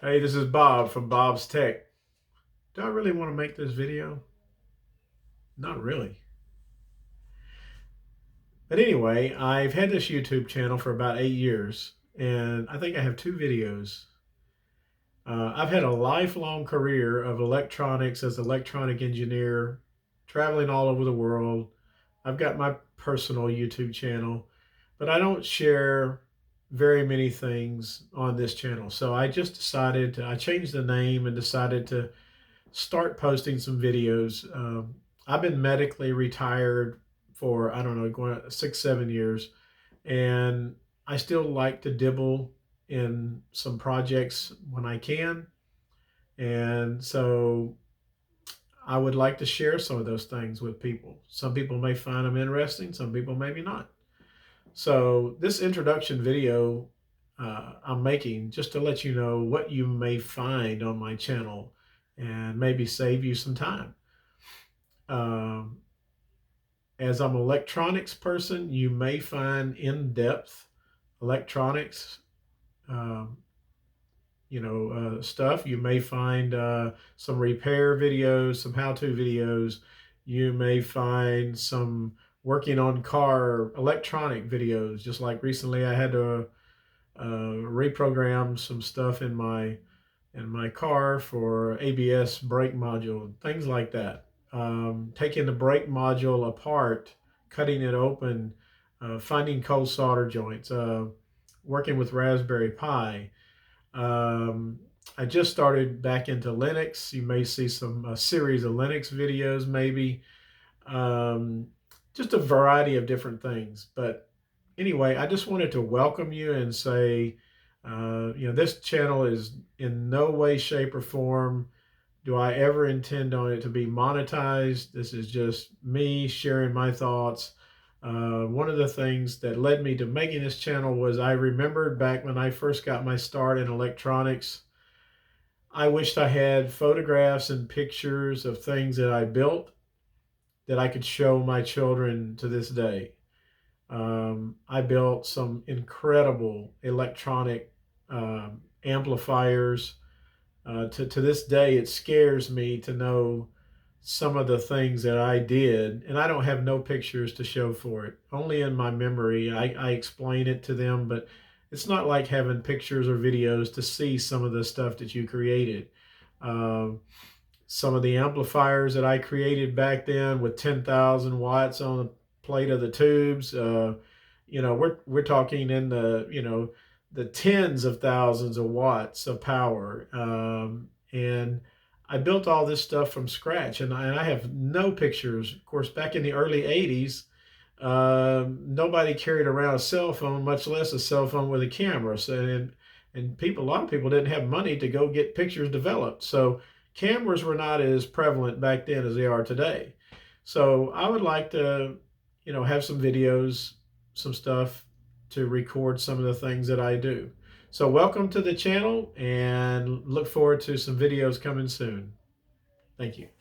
Hey, this is Bob from Bob's Tech. Do I really want to make this video? Not really. But anyway, I've had this YouTube channel for about 8 years, and I think I have two videos. I've had a lifelong career of electronics as an electronic engineer, traveling all over the world. I've got my personal YouTube channel, but I don't share very many things on this channel. So I just I changed the name and decided to start posting some videos. I've been medically retired for, I don't know, going 6, 7 years, and I still like to dibble in some projects when I can. And so I would like to share some of those things with people. Some people may find them interesting, some people maybe not. So this introduction video I'm making just to let you know what you may find on my channel and maybe save you some time. Um, as I'm an electronics person, you may find in-depth electronics, um, stuff. You may find some repair videos, some how-to videos. You may find some working on car electronic videos. Just like recently, I had to reprogram some stuff in my car for ABS brake module, things like that. Taking the brake module apart, cutting it open, finding cold solder joints, working with Raspberry Pi. Um, I just started back into Linux. You may see some a series of Linux videos, maybe. Um, just a variety of different things. But anyway, I just wanted to welcome you and say, this channel is in no way, shape, or form do I ever intend on it to be monetized. This is just me sharing my thoughts. One of the things that led me to making this channel was I remembered back when I first got my start in electronics. I wished I had photographs and pictures of things that I built that I could show my children to this day. I built some incredible electronic amplifiers. To this day, it scares me to know some of the things that I did, and I don't have no pictures to show for it. Only in my memory, I explain it to them, but it's not like having pictures or videos to see some of the stuff that you created. Um, some of the amplifiers that I created back then with 10,000 watts on the plate of the tubes. We're talking in the tens of thousands of watts of power. And I built all this stuff from scratch, and I have no pictures. Of course, back in the early 80s, nobody carried around a cell phone, much less a cell phone with a camera. So, a lot of people didn't have money to go get pictures developed. So cameras were not as prevalent back then as they are today. So I would like to, have some videos, some stuff to record some of the things that I do. So welcome to the channel and look forward to some videos coming soon. Thank you.